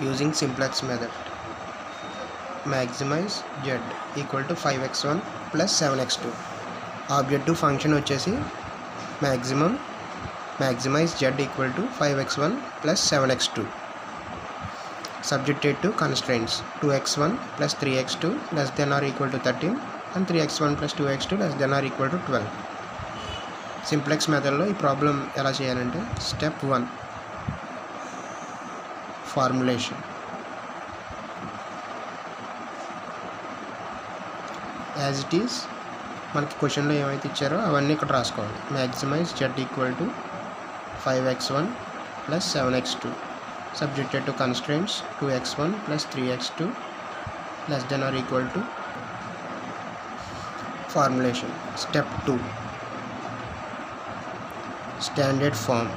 using simplex method. Maximize z equal to 5x1 plus 7x2. Objective function వచ్చేసి maximize z equal to 5x1 plus 7x2. Subjected to constraints 2x1 plus 3x2 less than or equal to 13 and 3x1 plus 2x2 less than or equal to 12. Simplex method లో ఈ problem ఎలా చేయాలంటే step 1 formulation. As it is మనకి క్వశ్చన్లో ఏమైతే ఇచ్చారో అవన్నీ ఇక్కడ రాసుకోవాలి. Maximise z equal to 5x1 plus 7x2 subjected to constraints 2x1 plus 3x2 less than or equal to. Formulation. Step 2 standard form.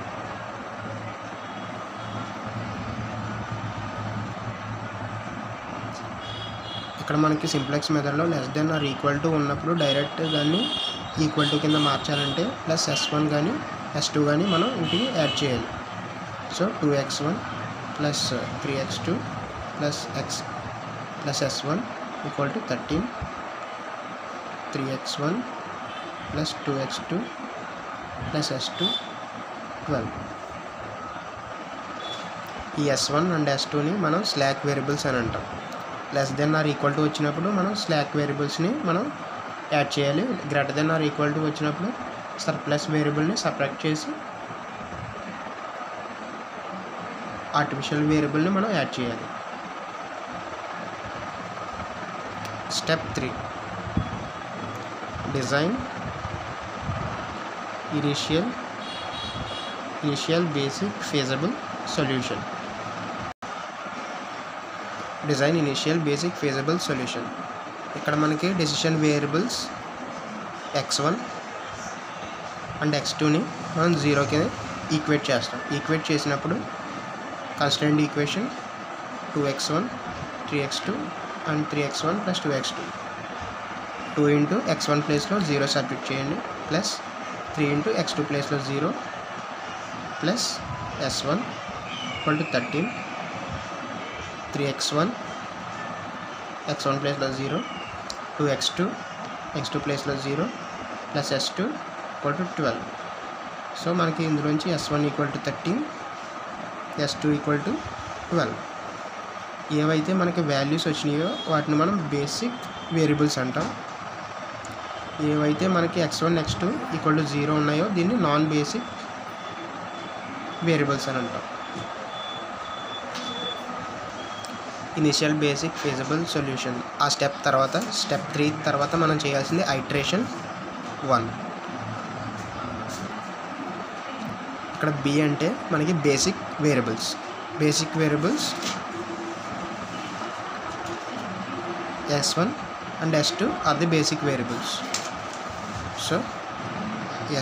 ఇక్కడ మనకి సింప్లెక్స్ మెథడ్లో less than or equal to ఉన్నప్పుడు డైరెక్ట్ దాన్ని ఈక్వల్ టు కింద మార్చాలంటే plus s1 కానీ s2 కానీ మనం ఇంటికి యాడ్ చేయాలి. So 2x1 plus 3x2 plus s1 equal to 13, 3x1 plus 2x2 plus s2 12. ఈ s1 అండ్ s2ని మనం స్లాక్ వేరియబుల్స్ అని అంటాం. Less than or equal to వచ్చినప్పుడు మనం స్లాక్ వేరియబుల్స్ని మనం యాడ్ చేయాలి. Greater than or equal to వచ్చినప్పుడు సర్ప్లస్ వేరియబుల్ని సపరేట్ చేసి ఆర్టిఫిషియల్ వేరియబుల్ని మనం యాడ్ చేయాలి. Step 3 design initial basic feasible solution. Design initial basic feasible solution. ఇక్కడ మనకి డెసిషన్ వేరియబుల్స్ x1 అండ్ x2ని మనం 0కి ఈక్వేట్ చేస్తాం. ఈక్వేట్ చేసినప్పుడు constraint equation 2x1 3x2 and 3x1 plus 2x2. 2 into x1 ప్లేస్లో 0 సబ్జెక్ట్ చేయండి ప్లస్ 3 ఇంటూ x2 ప్లేస్లో 0 plus s1 equal to 13, 3x1 x1 ప్లేస్లో 0, 2x2 x2 ప్లేస్లో 0 plus s2 equal to 12. So మనకి ఇందులోంచి s1 equal to 13, s2 equal to 12. ఏవైతే మనకి values వచ్చినాయో వాటిని మనం బేసిక్ వేరియబుల్స్ అంటాం. ఏవైతే మనకి x1 x2 ఈక్వల్ టు 0 ఉన్నాయో దీన్ని నాన్ బేసిక్ వేరియబుల్స్ అని అంటాం. Initial basic feasible solution. ఆ స్టెప్ తర్వాత స్టెప్ 3 తర్వాత మనం చేయాల్సింది ఐటరేషన్ 1. ఇక్కడ b అంటే మనకి basic variables. s1 and s2 are the basic variables. So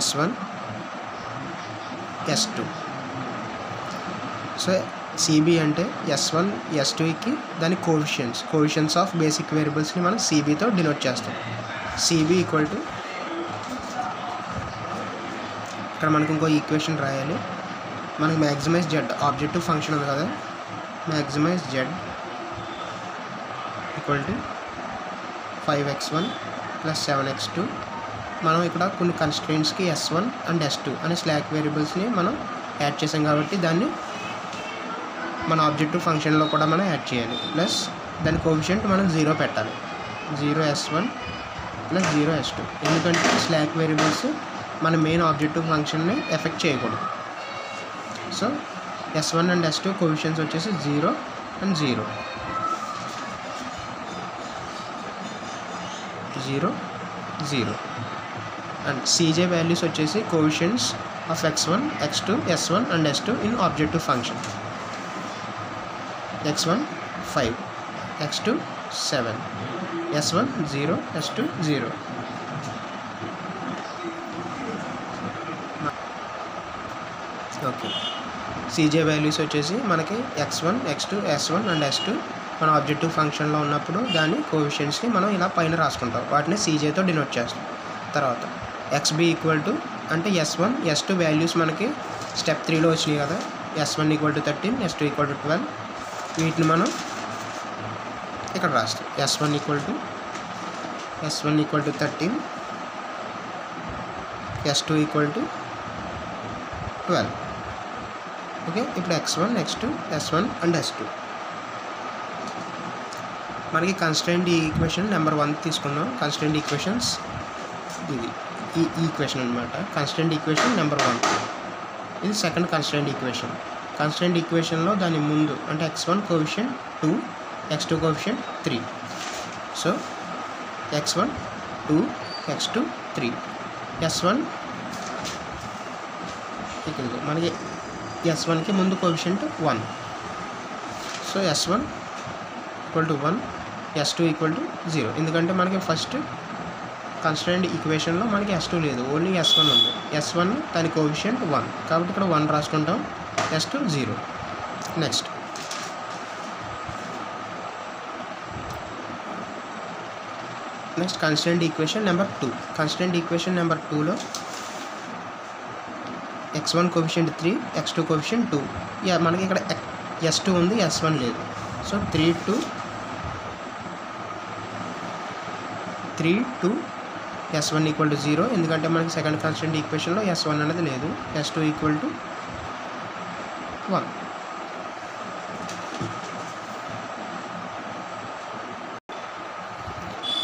s1 s2. So cb అంటే s1 s2కి దాని కోఎఫిషియన్స్ ఆఫ్ బేసిక్ వేరియబుల్స్ని మనం cbతో డినోట్ చేస్తాం. cb ఈక్వల్ టు ఇక్కడ మనకు ఇంకో ఈక్వేషన్ రాయాలి. మనకి మ్యాక్సిమైజ్ z ఆబ్జెక్టివ్ ఫంక్షన్ ఉంది కదా, maximise z equal to 5x1 plus 7x2. మనం ఇక్కడ కొన్ని కన్స్ట్రెయింట్స్కి s1 అండ్ s2 అనే స్లాక్ వేరియబుల్స్ని మనం యాడ్ చేసాం కాబట్టి దాన్ని మన ఆబ్జెక్టివ్ ఫంక్షన్లో కూడా మనం యాడ్ చేయాలి. ప్లస్ దాని కోఎఫిషియంట్ మనం 0 పెట్టాలి. 0s1 plus 0s2. ఎందుకంటే స్లాక్ వేరియబుల్స్ మన మెయిన్ ఆబ్జెక్టివ్ ఫంక్షన్ని ఎఫెక్ట్ చేయకూడదు. So s1 and s2 coefficients వచ్చేసి 0 అండ్ 0, 0 0. అండ్ cj వాల్యూస్ వచ్చేసి coefficients of x1 x2 s1 and s2 in objective function. x1 5, x2 7, s1 0, s2 0. Okay, cj values వచ్చేసి మనకి x1 x2 s1 and s2 మన objective ఫంక్షన్లో ఉన్నప్పుడు దాని కోఎఫిషియంట్స్ని మనం ఇలా పైన రాసుకుంటాం. వాటిని cjతో డినోట్ చేస్తాం. తర్వాత xb ఈక్వల్ టు అంటే s1 s2 వాల్యూస్ మనకి స్టెప్ 3లో వచ్చినాయి కదా. s1 equal to 13, s2 equal to 12, వీటిని మనం ఇక్కడ రాస్తాం. S1 equal to 13, S2 equal to 12. Okay, ఇప్పుడు x1, x2, S1 and S2 మనకి కన్స్ట్రెయింట్ ఈక్వేషన్ నెంబర్ 1 తీసుకున్నాం. కన్స్ట్రెయింట్ ఈక్వేషన్స్ ఇది ఈ ఈక్వేషన్ అనమాట. కన్స్ట్రెయింట్ ఈక్వేషన్ నెంబర్ 1 ఇది సెకండ్ కన్స్ట్రెయింట్ ఈక్వేషన్. కన్స్ట్రెయింట్ ఈక్వేషన్లో దాని ముందు అంటే x1 coefficient 2, x2 coefficient 3. So x1 2, x2 3. S1 ఇక్కడ మనకి S1కి ముందు coefficient 1. So S1 equal to 1, S2 equal to 0. ఎందుకంటే మనకి ఫస్ట్ కన్స్ట్రెయింట్ ఈక్వేషన్లో మనకి S2 లేదు, ఓన్లీ S1 ఉంది. S1 దాని కోఎఫిషియంట్ 1 కాబట్టి ఇక్కడ 1 రాసుకుంటాం. S2 0. Next constraint equation number 2. Constraint equation number 2లో x1 కోఎఫిషియంట్ 3, x2 కోఎఫిషియంట్ 2. మనకి ఇక్కడ S2 ఉంది, S1 లేదు. సో 3 2 S1 ఈక్వల్ టు 0 ఎందుకంటే మనకి సెకండ్ కన్స్టెంట్ ఈక్వేషన్లో S1 అనేది లేదు. S2 equal to 1.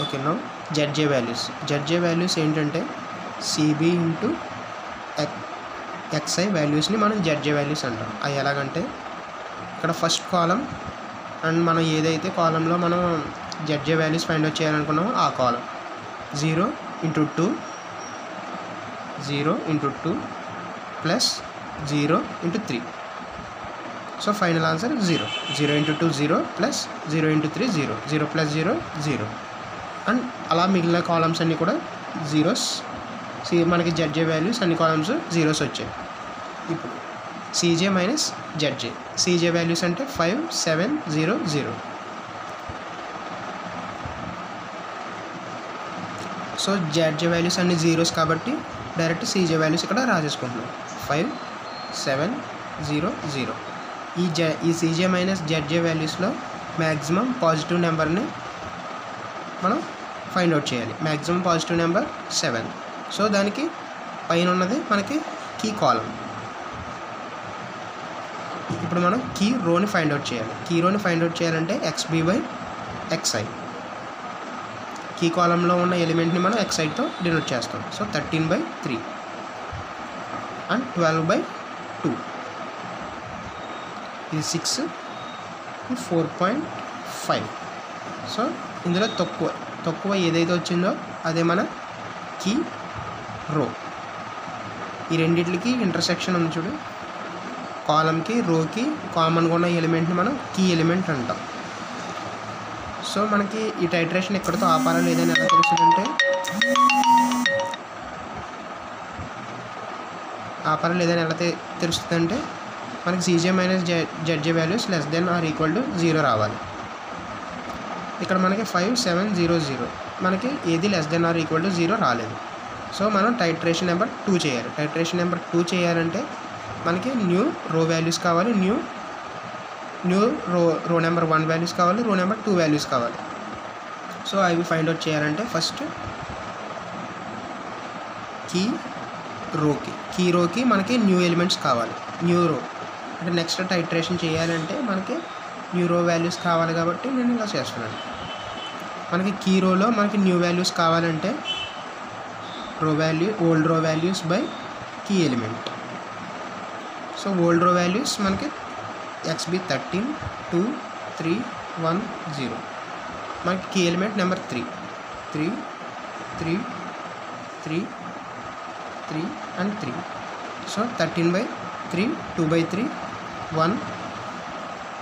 Okay, now ZJ values ఏంటంటే CB ఇంటూ XI వాల్యూస్ని మనం ZJ వాల్యూస్ అంటాం. అవి ఎలాగంటే ఇక్కడ ఫస్ట్ కాలం అండ్ మనం ఏదైతే కాలంలో మనం ZJ వాల్యూస్ ఫైండ్ అవుట్ చేయాలనుకున్నామో ఆ కాలం 0 into 2 plus 0 into 3. So final answer 0. 0 into 2 0 plus 0 into 3 0. 0 plus 0 0. And అలా మిగిలిన కాలమ్స్ అన్నీ కూడా జీరోస్. మనకి ZJ వాల్యూస్ అన్ని కాలమ్స్ జీరోస్ వచ్చాయి. ఇప్పుడు CJ minus ZJ. CJ values అంటే 5 7 0 0. సో ZJ వాల్యూస్ అన్ని జీరోస్ కాబట్టి డైరెక్ట్ CJ వాల్యూస్ ఇక్కడ రాసేసుకుంటున్నాం. 5 7 0 0. ఈ CJ మైనస్ ZJ వాల్యూస్లో మ్యాక్సిమం పాజిటివ్ నెంబర్ని మనం ఫైండ్ అవుట్ చేయాలి. Maximum positive number 7. సో దానికి పైన ఉన్నది మనకి కీ కాలం. ఇప్పుడు మనం కీ రోని ఫైండ్ అవుట్ చేయాలి. కీ రోని ఫైండ్ అవుట్ చేయాలంటే XB/XI. కీ కాలంలో ఉన్న ఎలిమెంట్ని మనం XIతో డినోట్ చేస్తాం. So 13/3 and 12/2. ఇది 6 4.5. సో ఇందులో తక్కువ ఏదైతే వచ్చిందో అదే మన కీ రో. ఈ రెండిట్లకి ఇంటర్సెక్షన్ ఉంది చూడు, కాలంకి రోకి కామన్గా ఉన్న ఎలిమెంట్ని మనం కీ ఎలిమెంట్ అంటాం. సో మనకి ఈ టైట్రేషన్ ఎక్కడితో ఆపాలా లేదని ఎలా తెలుస్తుందంటే మనకి CJ minus ZJ values less than or equal to 0 రావాలి. ఇక్కడ మనకి 5 7 0 0 మనకి ఏది less than or equal to 0 రాలేదు. సో మనం టైట్రేషన్ నెంబర్ 2 చేయాలి. టైట్రేషన్ నెంబర్ 2 చేయాలంటే మనకి న్యూ రో వాల్యూస్ కావాలి, న్యూ రో నెంబర్ 1 వాల్యూస్ కావాలి, రో నెంబర్ 2 వాల్యూస్ కావాలి. సో అవి ఫైండ్ అవుట్ చేయాలంటే ఫస్ట్ కీ రోకి మనకి న్యూ ఎలిమెంట్స్ కావాలి. న్యూ రో అంటే నెక్స్ట్ టైట్రేషన్ చేయాలంటే మనకి న్యూ రో వాల్యూస్ కావాలి కాబట్టి నేను ఇలా చేస్తున్నాను. మనకి కీ రోలో మనకి న్యూ వాల్యూస్ కావాలంటే old row values by key element. So old row values మనకి XB 13 2 3 1 0. మనకి key element number 3 and 3. So 13/3 2/3 1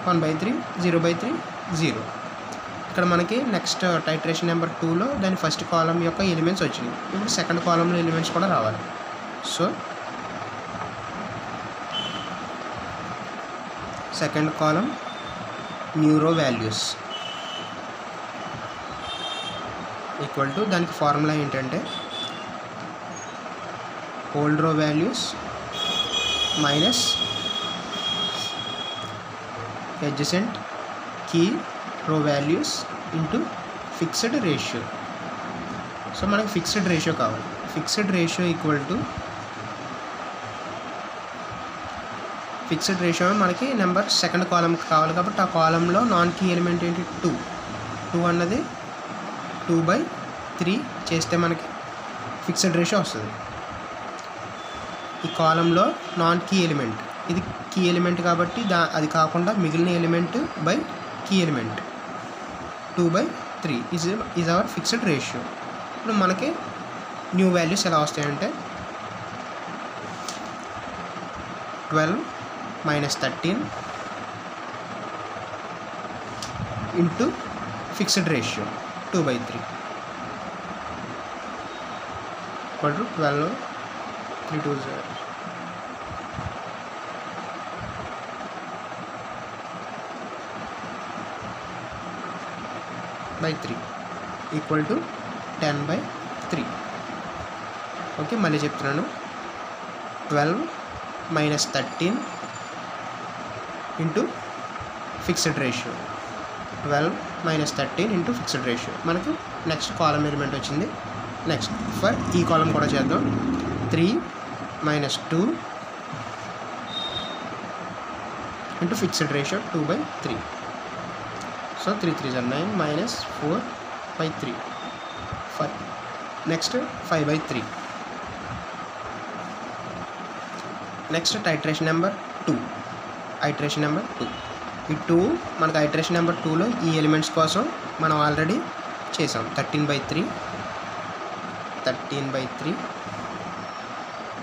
1/3 0/3 0. ఇక్కడ మనకి నెక్స్ట్ టైట్రేషన్ నెంబర్ 2లో దాని ఫస్ట్ కాలం యొక్క ఎలిమెంట్స్ వచ్చినాయి. ఇప్పుడు సెకండ్ కాలంలో ఎలిమెంట్స్ కూడా రావాలి. So second column new row values equal to దానికి ఫార్ములా ఏంటంటే old row values minus adjacent key row values into fixed ratio. So మనకి ఫిక్స్డ్ రేషియో కావాలి. Fixed ratio equal to fixed ratio మనకి number second కాలంకి కావాలి కాబట్టి ఆ కాలంలో నాన్ కీ ఎలిమెంట్ ఏంటి 2 అన్నది 2/3 చేస్తే మనకి ఫిక్స్డ్ రేషియో వస్తుంది. ఈ కాలంలో నాన్ కీ ఎలిమెంట్, ఇది కీ ఎలిమెంట్ కాబట్టి అది కాకుండా మిగిలిన element by key element 2/3 is our fixed ratio. ఇప్పుడు మనకి న్యూ వాల్యూస్ ఎలా వస్తాయంటే 12 minus 13 into fixed ratio 2/3 equal to 12 3 2 0 by 3 equal to 10/3. Okay, మళ్ళీ చెప్తున్నాను. 12 minus 13 into fixed ratio. 12 minus 13 into fixed ratio. మనకు నెక్స్ట్ కాలం ఎలిమెంట్ వచ్చింది. నెక్స్ట్ ఫర్ ఈ కాలం కూడా చేద్దాం. 3 minus 2 into fixed ratio 2/3. So 3 3 9 minus 4/3 5. Next 5/3. Next iteration number 2. Iteration number 2. ఈ 2 మనకు iteration number 2లో ఈ ఎలిమెంట్స్ కోసం మనం ఆల్రెడీ చేసాం. 13/3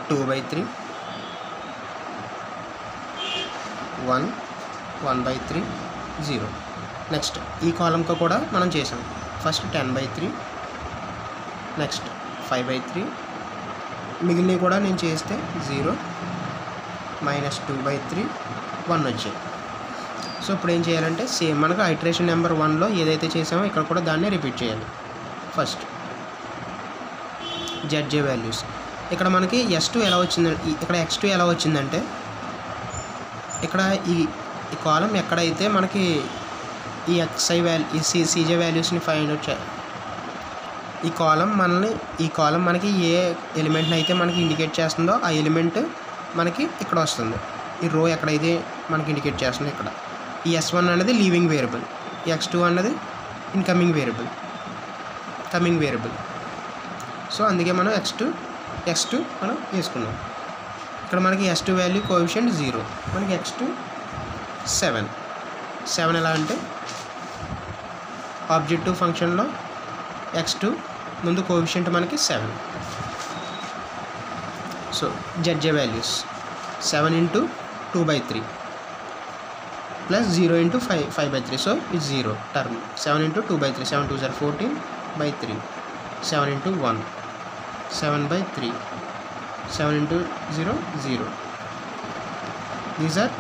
2/3 1 1/3 0. నెక్స్ట్ ఈ కాలంకు కూడా మనం చేసాం. ఫస్ట్ 10/3, నెక్స్ట్ 5/3, మిగిలినవి కూడా నేను చేస్తే 0 minus 2/3 1 వచ్చాయి. సో ఇప్పుడు ఏం చేయాలంటే సేమ్ మనకు ఐటరేషన్ నెంబర్ 1లో ఏదైతే చేసామో ఇక్కడ కూడా దాన్ని రిపీట్ చేయాలి. First ZJ values. ఇక్కడ మనకి S2 ఎలా వచ్చిందంటే, ఇక్కడ X2 ఎలా వచ్చిందంటే, ఇక్కడ ఈ కాలం ఎక్కడైతే మనకి ఈ XI వాల్యూ ఈ CJ వాల్యూస్ని ఫైండ్ అవుట్ చేయాలి. ఈ కాలం మనకి ఏ ఎలిమెంట్ని అయితే మనకి ఇండికేట్ చేస్తుందో ఆ ఎలిమెంట్ మనకి ఇక్కడ వస్తుంది. ఈ రో ఎక్కడైతే మనకి ఇండికేట్ చేస్తుందో ఇక్కడ. ఈ S1 అనేది లీవింగ్ వేరియబుల్, ఈ X2 అన్నది కమింగ్ వేరియబుల్. సో అందుకే మనం X2 మనం వేసుకున్నాం. ఇక్కడ మనకి S2 వాల్యూ కోఎఫిషియంట్ 0, మనకి X2 7 ఎలా అంటే ఆబ్జెక్టివ్ ఫంక్షన్లో X2 ముందు కోఎఫిషియంట్ మనకి 7. So ZJ values 7 into 2/3 plus 0 into 5/3. So it's 0 term. 7 into 2/3. 7 2s are 14/3. 7 into 1 7/3. 7 into 0 0. These are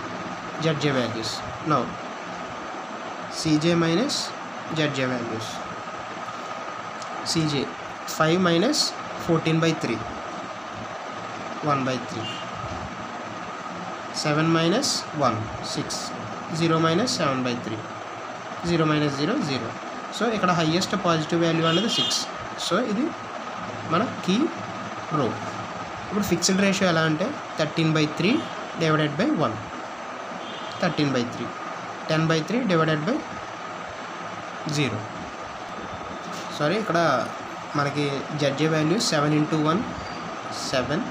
ZJ values. Now CJ minus ZJ values. CJ 5 minus 14/3 1/3. 7 minus 1 6. 0 minus 7/3. 0 minus 0 0. So ఇక్కడ highest positive value అనేది 6. So ఇది మన key రో. ఇప్పుడు fixed ratio ఎలా అంటే 13/3 divided by 1. 13/3. 10/3 divided by 0. Sorry, ఇక్కడ మనకి జడ్జే value 7 into 1 7.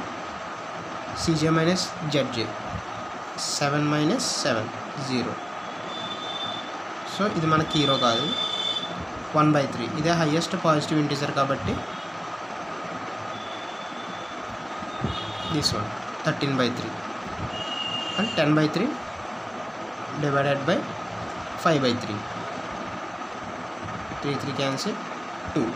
CJ minus ZJ 7 minus 7 0. So ఇది మన కీ రో కాదు. 1/3 ఇదే హైయెస్ట్ పాజిటివ్ ఇంటిజర్ కాబట్టి this one 13/3 and 10/3 divided by 5/3. 3 3 cancel 2.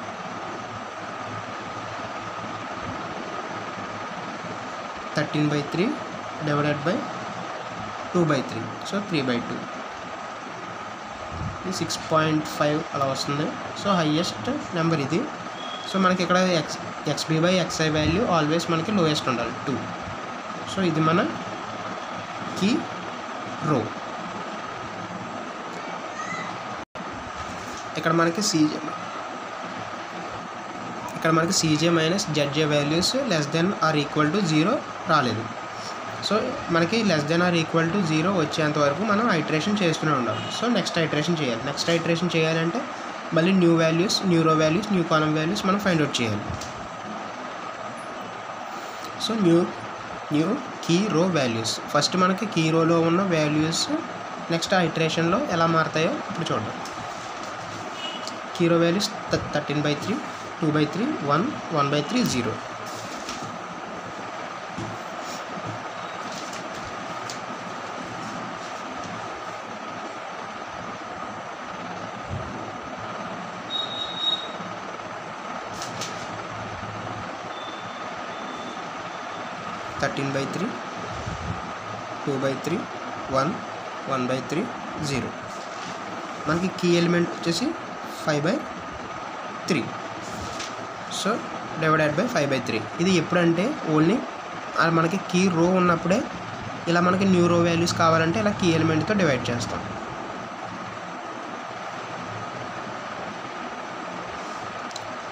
13/3 divided by 2/3. So 3/2. 6.5 అలా వస్తుంది. సో హైయెస్ట్ నెంబర్ ఇది. సో మనకి ఇక్కడ XB/XI వాల్యూ ఆల్వేస్ మనకి లోయెస్ట్ ఉండాలి 2. సో ఇది మన కీ రో. ఇక్కడ మనకి cj minus zj values less than or equal to 0 రాలేదు. సో మనకి less than or equal to 0 వచ్చేంత వరకు మనం ఐటరేషన్ చేస్తూనే ఉండాలి. సో నెక్స్ట్ ఐటరేషన్ చేయాలంటే మళ్ళీ new row values new column values మనం ఫైండ్ అవుట్ చేయాలి. So new key row values first మనకి కీ రోలో ఉన్న వాల్యూస్ నెక్స్ట్ ఐటరేషన్లో ఎలా మారుతాయో ఇప్పుడు చూద్దాం. Key row values 13/3, 2/3, 1, 1/3, 0. (13/3, 2/3, 1, 1/3, 0). మనకి కీ ఎలిమెంట్ వచ్చేసి 5/3. So divided by 5/3. ఇది ఎప్పుడంటే ఓన్లీ మనకి కీ రో ఉన్నప్పుడే ఇలా మనకి న్యూ రో వాల్యూస్ కావాలంటే ఇలా కీ ఎలిమెంట్తో డివైడ్ చేస్తాం.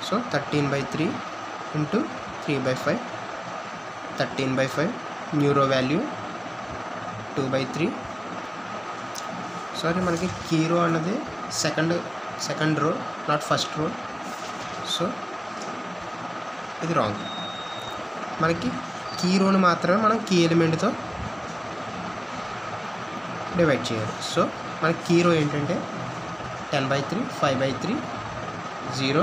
సో 13/3 ఇంటూ 3/5, 13/5 న్యూ రో వాల్యూ 2/3. సారీ మనకి కీ రో అన్నది second row not first row. So ఇది రాంగ్. మనకి కీ రోని మాత్రమే మనం కీ ఎలిమెంట్తో డివైడ్ చేయాలి. సో మనకి కీ రో ఏంటంటే 10/3, 5/3, 0,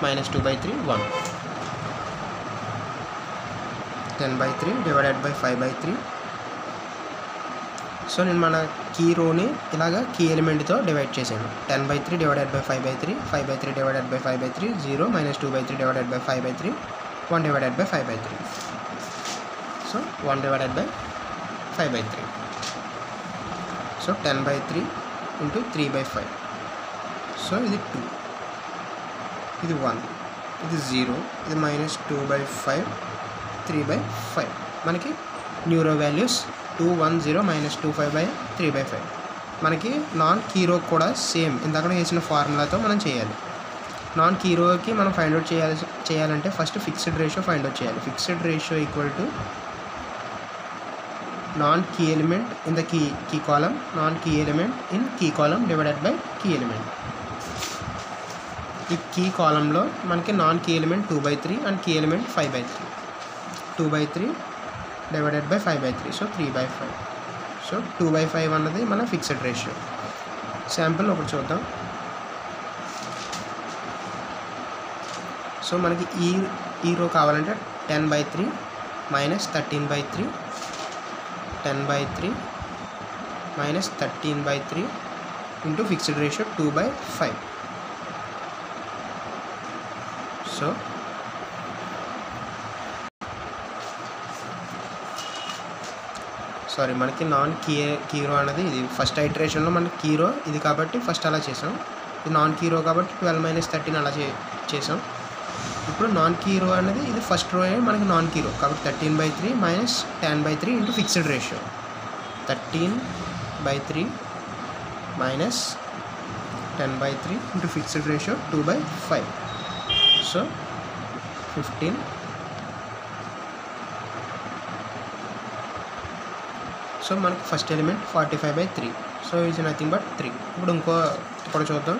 -2/3, 1. 10/3 డివైడెడ్ బై 5/3. సో నేను మన కీ రోని ఇలాగా కీ ఎలిమెంట్తో డివైడ్ చేశాను. 10/3 divided by 5/3, 5/3 divided by 5/3, 0, -2/3 divided by 5/3, 1 divided by 5/3. So 1 divided by 5/3. So 10/3 into 3/5. So ఇది 2, ఇది 1, ఇది 0, ఇది -2/5, 3/5. మనకి న్యూరో వాల్యూస్ 2, 1, 0, -25/5, 3/5. మనకి నాన్ కీరో కూడా సేమ్ ఇందాక వేసిన ఫార్ములాతో మనం చేయాలి. నాన్ కీరోకి మనం ఫైండ్ అవుట్ చేయాలంటే first fixed ratio find out చేయాలి. Fixed ratio equal to non key element in the key column, non key element in key column divided by key element. ఈ కీ కాలంలో మనకి non key element 2/3 and key element 5/3. 2/3 divided by 5/3. So 3/5. So 2/5 అన్నది మన fixed ratio. Sample ఒకటి చూద్దాం. So మనకి ఈ రో కావాలంటే 10/3 -13/3, 10/3 -13/3 into fixed ratio 2/5. So sorry మనకి నాన్ కీరో అనేది ఇది ఫస్ట్ ఐటరేషన్లో మనకి కీరో ఇది కాబట్టి ఫస్ట్ అలా చేసాం. ఇది నాన్ కీరో కాబట్టి 12 - 13 అలా చేసాం. ఇప్పుడు నాన్ కీరో అనేది ఇది ఫస్ట్ రో మనకి నాన్ కీరో కాబట్టి 13/3 -10/3 into fixed ratio 13/3 -10/3 into fixed ratio 2/5. So 15. So మనకి first element 45/3. So is nothing but 3. ఇప్పుడు చూద్దాం.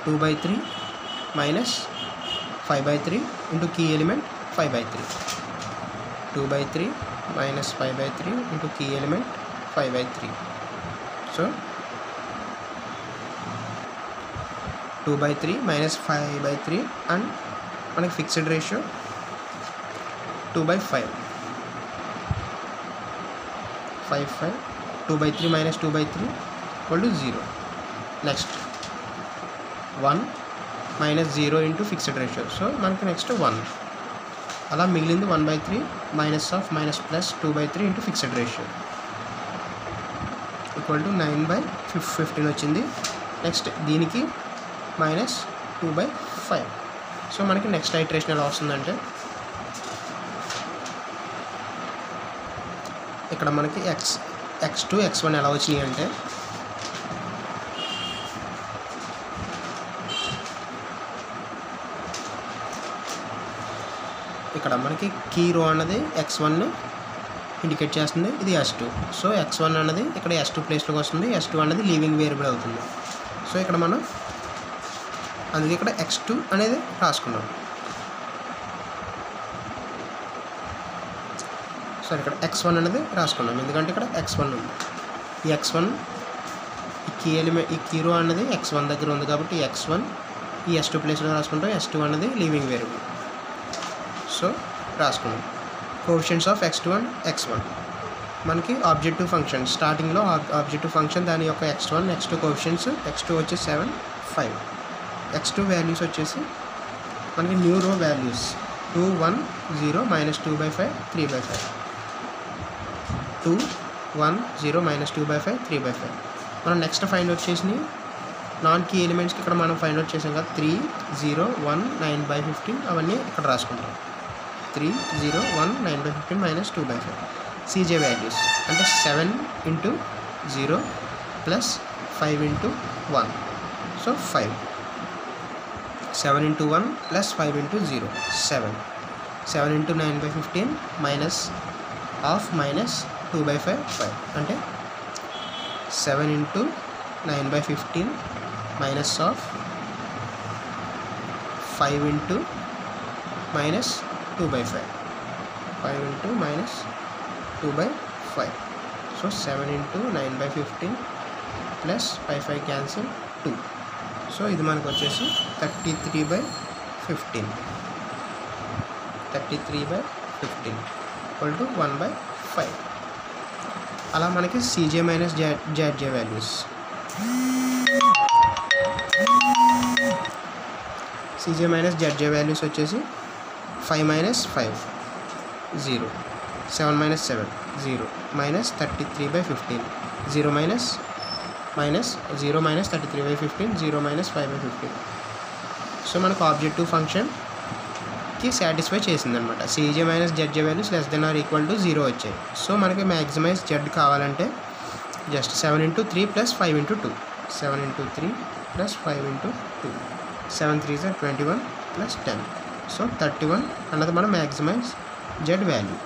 2/3 -5/3 into key element 5/3. 2/3 -5/3 into key element 5/3. So 2/3 -5/3 and మనకి fixed ratio 2/5. 5/5. 2/3 -2/3 equal to 0. Next 1 -0 into fixed ratio. So మనకి next 1. అలా మిగిలింది 1/3 -+ 2/3 into fixed ratio equal to 9/15 వచ్చింది. Next దీనికి -2/5. So మనకి next iteration ఎలా వస్తుందంటే ఇక్కడ మనకి x2 x1 ఎలా వచ్చినాయి అంటే ఇక్కడ మనకి కీ రో అన్నది x1 ఇండికేట్ చేస్తుంది, ఇది s2. సో x1 అన్నది ఇక్కడ s2 ప్లేస్లోకి వస్తుంది, s2 అన్నది లీవింగ్ వేరియబుల్ అవుతుంది. సో ఇక్కడ మనం అందుకే ఇక్కడ x2 అనేది రాసుకున్నాం. సో ఇక్కడ x1 అనేది రాసుకున్నాం ఎందుకంటే ఇక్కడ x1 ఉంది. ఈ x1 ఈ కీ రో అన్నది x1 దగ్గర ఉంది కాబట్టి x1 ఈ s2 ప్లేస్లో రాసుకుంటాం, s2 అన్నది లీవింగ్ వేరియబుల్. సో రాసుకున్నాం. Coefficients of x2 and x1 మనకి ఆబ్జెక్టివ్ ఫంక్షన్ స్టార్టింగ్లో ఆబ్జెక్టివ్ ఫంక్షన్ దాని యొక్క x1 x2 కోఎఫిషియంట్స్. x2 వచ్చి 7 5, x2 వాల్యూస్ వచ్చేసి మనకి న్యూ రో వాల్యూస్ 2 1 0 -2/5 3/5, 2 1 0 -2/5 3/5. మనం నెక్స్ట్ ఫైండ్ అవుట్ చేసి నాన్ కీ ఎలిమెంట్స్కి ఇక్కడ మనం ఫైండ్ అవుట్ చేసాం కదా 3 0 1 9/15 అవన్నీ ఇక్కడ రాసుకుంటాం. 3 0 1 9/15 -2/5. CJ వాల్యూస్ అంటే 7 × 0 + 5 × 1. సో 5. 7 × 1 + 5 × 0 7. 7 × 9/15 -2/5 5 అంటే 7 × 9/15 -5 × -2/5 5 × -2/5. So 7 × 9/15 + 5 cancel 2. సో ఇది మనకు వచ్చేసి 33/15 = 1/5. అలా మనకి CJ - ZJ values. CJ - ZJ values వచ్చేసి 5 - 5 0, 7 - 7 0, -33/15 0 -33/15 0 -5/15. సో మనకు ఆబ్జెక్టివ్ ఫంక్షన్కి సాటిస్ఫై చేసిందనమాట. CJ - ZJ వాల్యూస్ <= 0 వచ్చాయి. సో మనకి మ్యాక్సిమైజ్ Z కావాలంటే జస్ట్ 7 × 3 + 5 × 2 7 × 3 + 5 × 2 7 3 21 + 10. సో 31 అన్నది మన మ్యాక్సిమైజ్ Z వాల్యూ.